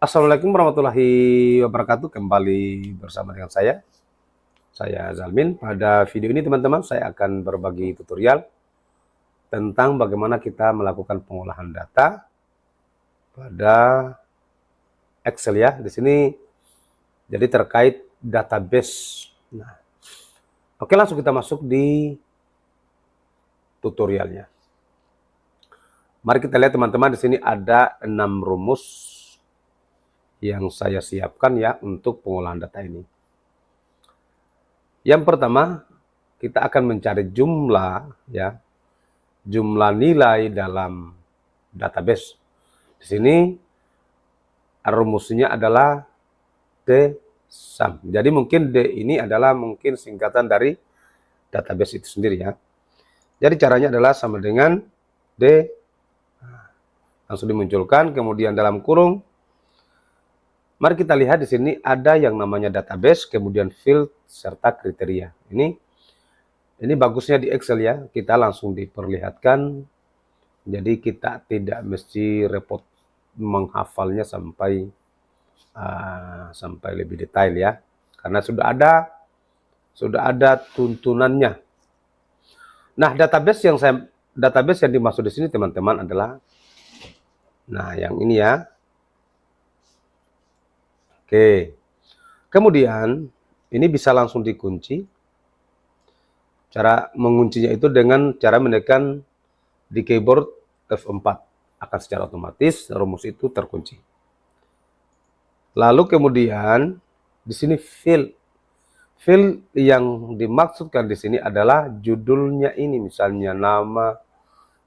Assalamualaikum warahmatullahi wabarakatuh. Kembali bersama dengan saya Zalmin. Pada video ini teman-teman, saya akan berbagi tutorial tentang bagaimana kita melakukan pengolahan data pada Excel ya. Di sini jadi terkait database. Nah, oke, langsung kita masuk di tutorialnya. Mari kita lihat teman-teman, di sini ada 6 rumus yang saya siapkan ya untuk pengolahan data ini. Yang pertama, kita akan mencari jumlah ya, jumlah nilai dalam database. Di sini rumusnya adalah D-sum. Jadi mungkin D ini adalah mungkin singkatan dari database itu sendiri ya. Jadi caranya adalah sama dengan D, langsung dimunculkan, kemudian dalam kurung. Mari kita lihat di sini ada yang namanya database, kemudian field serta kriteria. Ini bagusnya di Excel ya, kita langsung diperlihatkan. Jadi kita tidak mesti repot menghafalnya sampai lebih detail ya, karena sudah ada tuntunannya. Nah, database yang dimaksud di sini teman-teman adalah, nah yang ini ya. Oke, kemudian ini bisa langsung dikunci. Cara menguncinya itu dengan cara menekan di keyboard F4. Akan secara otomatis rumus itu terkunci. Lalu kemudian di sini field. Field yang dimaksudkan di sini adalah judulnya ini, misalnya nama,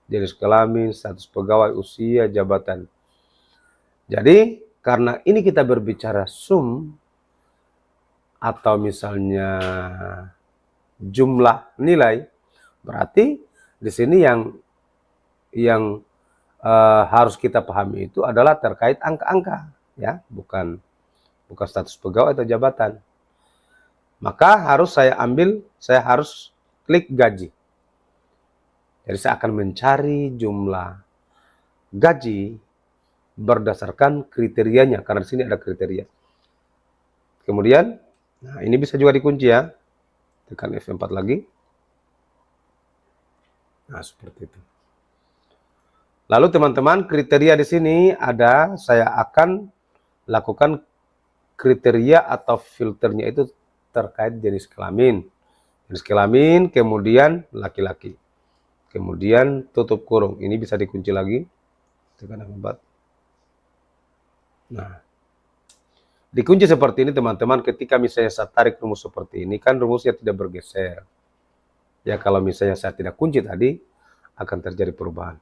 jenis kelamin, status pegawai, usia, jabatan. Jadi karena ini kita berbicara sum atau misalnya jumlah nilai, berarti di sini yang harus kita pahami itu adalah terkait angka-angka ya, bukan status pegawai atau jabatan. Maka saya harus klik gaji. Jadi saya akan mencari jumlah gaji berdasarkan kriterianya, karena di sini ada kriteria. Kemudian, nah ini bisa juga dikunci ya. Tekan F4 lagi. Nah, seperti itu. Lalu teman-teman, kriteria di sini ada, saya akan lakukan kriteria atau filternya itu terkait jenis kelamin. Jenis kelamin, kemudian laki-laki. Kemudian tutup kurung. Ini bisa dikunci lagi. Tekan F4. Nah, dikunci seperti ini teman-teman. Ketika misalnya saya tarik rumus seperti ini, kan rumusnya tidak bergeser. Ya, kalau misalnya saya tidak kunci tadi, akan terjadi perubahan.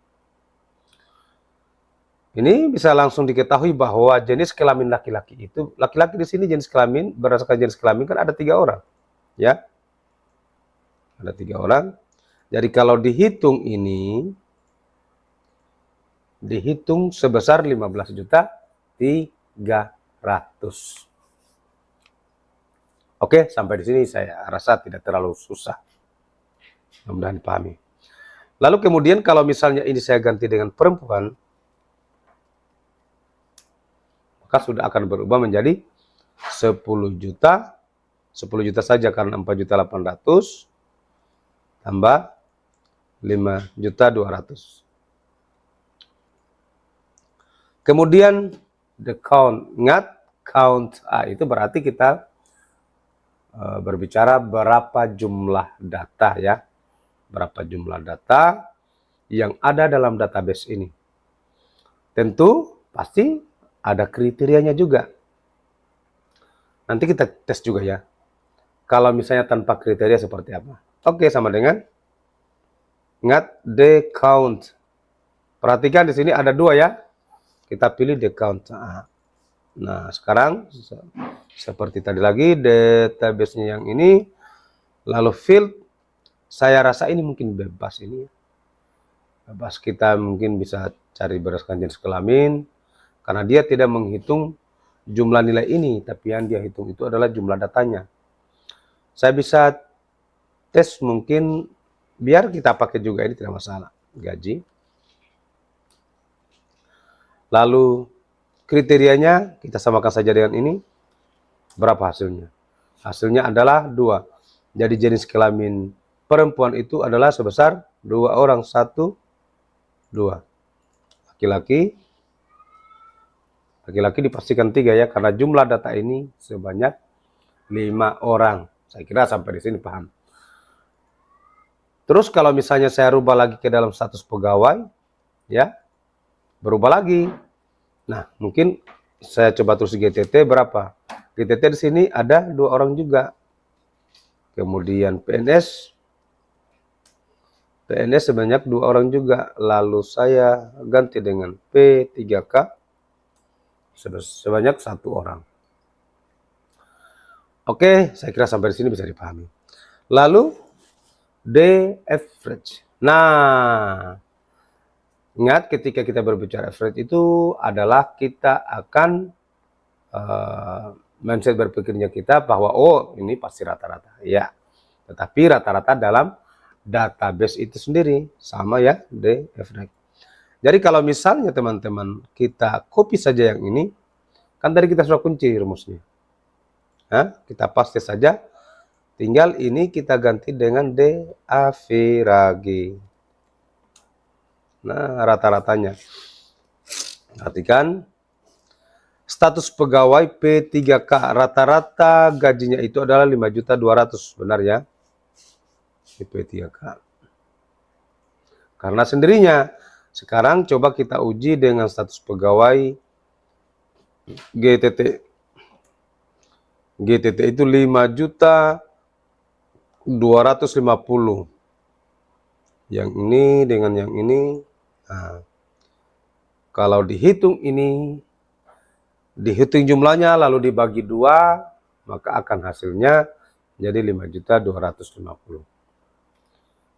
Ini bisa langsung diketahui bahwa jenis kelamin laki-laki itu, laki-laki di sini jenis kelamin, berdasarkan jenis kelamin kan ada 3 orang. Ya, ada 3 orang. Jadi kalau dihitung ini, dihitung sebesar 15.300.000. Oke, sampai di sini saya rasa tidak terlalu susah. Mudah-mudahan dipahami. Lalu kemudian kalau misalnya ini saya ganti dengan perempuan, maka sudah akan berubah menjadi 10 juta. 10 juta saja karena 4.800 tambah 5.200. Kemudian the count, ingat count itu berarti kita berbicara berapa jumlah data ya, berapa jumlah data yang ada dalam database ini. Tentu pasti ada kriterianya juga. Nanti kita tes juga ya. Kalau misalnya tanpa kriteria seperti apa? Oke, sama dengan, ingat the count. Perhatikan di sini ada 2 ya. Kita pilih the count. Nah, sekarang seperti tadi lagi database-nya yang ini. Lalu field, saya rasa ini mungkin bebas ini. Bebas, kita mungkin bisa cari berdasarkan jenis kelamin. Karena dia tidak menghitung jumlah nilai ini, tapi yang dia hitung itu adalah jumlah datanya. Saya bisa tes mungkin, biar kita pakai juga ini tidak masalah. Gaji. Lalu kriterianya kita samakan saja dengan ini. Berapa hasilnya? Hasilnya adalah 2. Jadi jenis kelamin perempuan itu adalah sebesar 2 orang. 1, 2. Laki-laki dipastikan 3 ya, karena jumlah data ini sebanyak 5 orang. Saya kira sampai di sini paham. Terus kalau misalnya saya rubah lagi ke dalam status pegawai, ya, berubah lagi. Nah, mungkin saya coba terus GTT berapa? GTT di sini ada 2 orang juga. Kemudian PNS sebanyak 2 orang juga. Lalu saya ganti dengan P3K sebanyak 1 orang. Oke, saya kira sampai di sini bisa dipahami. Lalu D average. Nah, ingat ketika kita berbicara average itu adalah kita akan mindset berpikirnya kita bahwa oh ini pasti rata-rata. Ya, tetapi rata-rata dalam database itu sendiri sama ya, D average. Jadi kalau misalnya teman-teman kita copy saja yang ini, kan tadi kita sudah kunci rumusnya. Nah, kita paste saja. Tinggal ini kita ganti dengan D average. Nah, rata-ratanya. Perhatikan. Status pegawai P3K. Rata-rata gajinya itu adalah 5.200.000. Benar ya? Di P3K. Karena sendirinya. Sekarang coba kita uji dengan status pegawai GTT. GTT itu 5.250.000. Yang ini dengan yang ini. Nah, kalau dihitung ini, dihitung jumlahnya lalu dibagi 2, maka akan hasilnya jadi 5.250.000.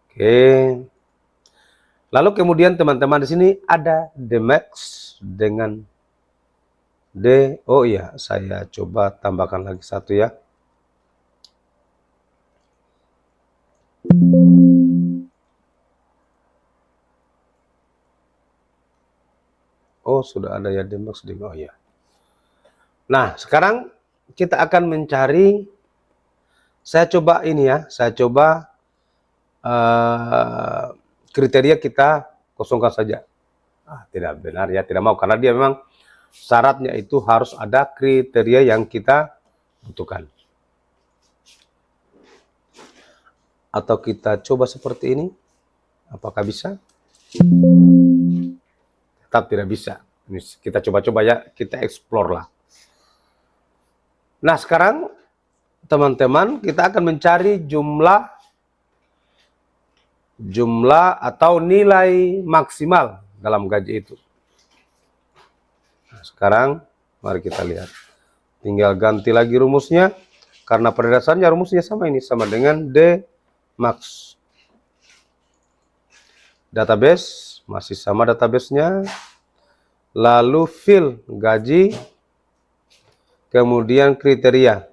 Oke. Lalu kemudian teman-teman di sini ada the max dengan D. Oh iya, saya coba tambahkan lagi 1 ya. Oh, sudah ada ya D max. Oh ya. Nah, sekarang kita akan mencari, saya coba ini ya, saya coba kriteria kita kosongkan saja. Tidak benar ya, tidak mau, karena dia memang syaratnya itu harus ada kriteria yang kita butuhkan. Atau kita coba seperti ini, apakah bisa? Tetap tidak bisa. Ini kita coba-coba ya, kita explore lah. Nah, sekarang teman-teman kita akan mencari jumlah atau nilai maksimal dalam gaji itu. Nah, sekarang mari kita lihat. Tinggal ganti lagi rumusnya, karena pada dasarnya rumusnya sama ini, sama dengan D max. Database masih sama databasenya. Lalu fill gaji, kemudian kriteria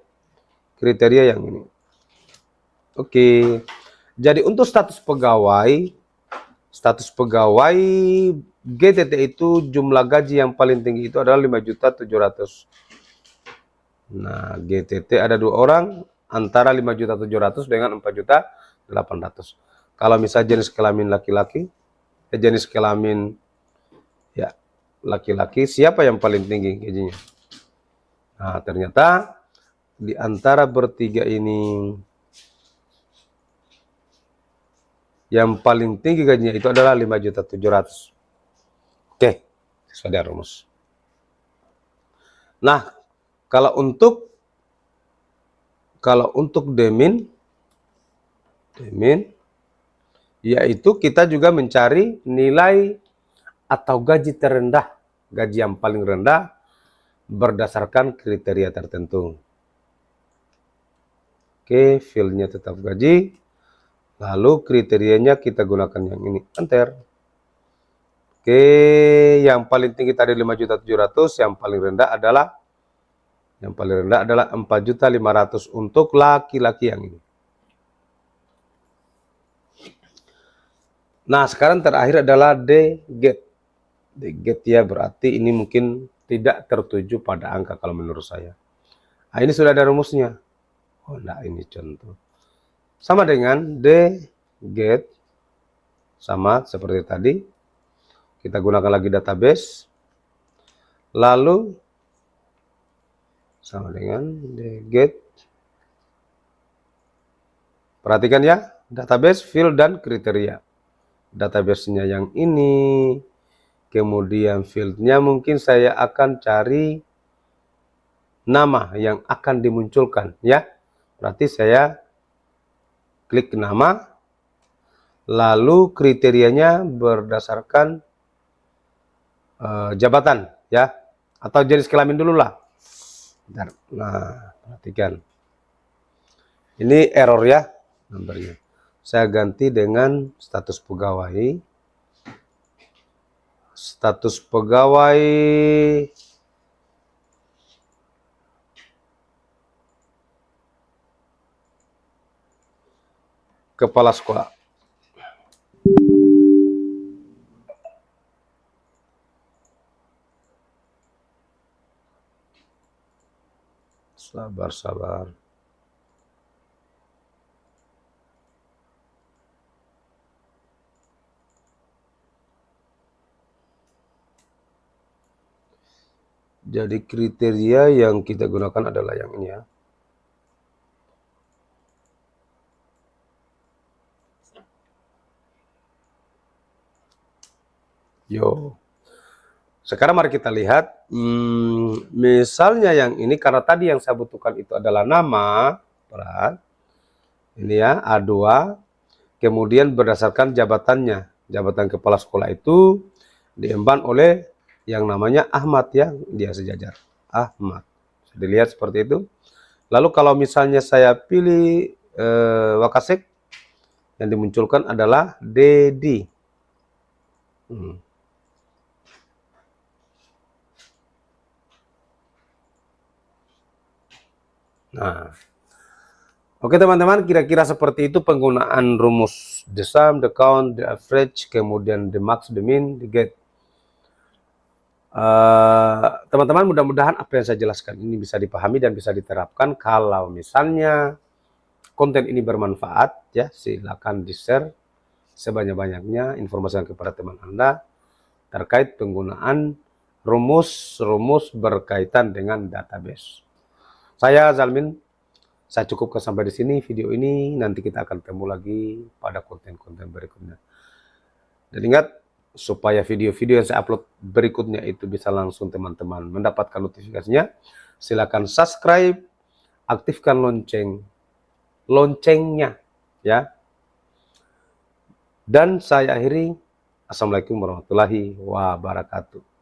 yang ini. Oke. Jadi untuk status pegawai GTT itu jumlah gaji yang paling tinggi itu adalah 5.700.000. Nah, GTT ada 2 orang antara 5.700.000 dengan 4.800.000. Kalau misalnya jenis kelamin laki-laki, jenis kelamin ya laki-laki, siapa yang paling tinggi gajinya? Nah, ternyata di antara bertiga ini yang paling tinggi gajinya itu adalah 5.700.000. Oke, sesuai dengan rumus. Nah, kalau untuk demin, yaitu kita juga mencari nilai atau gaji terendah, gaji yang paling rendah berdasarkan kriteria tertentu. Oke, fill-nya tetap gaji. Lalu kriterianya kita gunakan yang ini, enter. Oke, yang paling tinggi tadi 5.700.000, yang paling rendah adalah 4.500.000 untuk laki-laki yang ini. Nah, sekarang terakhir adalah D get. D get ya, berarti ini mungkin tidak tertuju pada angka kalau menurut saya. Nah, ini sudah ada rumusnya. Oh, enggak, ini contoh. Sama dengan D get, sama seperti tadi. Kita gunakan lagi database. Lalu sama dengan D get. Perhatikan ya, database, field, dan kriteria. Database-nya yang ini. Kemudian field-nya mungkin saya akan cari nama yang akan dimunculkan ya. Berarti saya klik nama, lalu kriterianya berdasarkan jabatan ya, atau jenis kelamin dulu lah. Bentar. Nah, perhatikan. Ini error ya nomornya. Saya ganti dengan status pegawai. Status pegawai kepala sekolah. Sabar. Jadi kriteria yang kita gunakan adalah yang ini ya. Yo. Sekarang mari kita lihat, misalnya yang ini karena tadi yang saya butuhkan itu adalah nama, ini ya A2, kemudian berdasarkan jabatannya, jabatan kepala sekolah itu diemban oleh yang namanya Ahmad ya, dia sejajar Ahmad. Bisa dilihat seperti itu. Lalu kalau misalnya saya pilih Wakasek, yang dimunculkan adalah Dedi. Nah, oke teman-teman, kira-kira seperti itu penggunaan rumus the sum, the count, the average, kemudian the max, the min, the get. Teman-teman, mudah-mudahan apa yang saya jelaskan ini bisa dipahami dan bisa diterapkan. Kalau misalnya konten ini bermanfaat, ya silakan di-share sebanyak-banyaknya, informasikan kepada teman Anda terkait penggunaan rumus-rumus berkaitan dengan database. Saya Zalmin, saya cukupkan sampai di sini video ini. Nanti kita akan ketemu lagi pada konten-konten berikutnya. Dan ingat, supaya video-video yang saya upload berikutnya itu bisa langsung teman-teman mendapatkan notifikasinya, silakan subscribe, aktifkan loncengnya ya. Dan saya akhiri, assalamualaikum warahmatullahi wabarakatuh.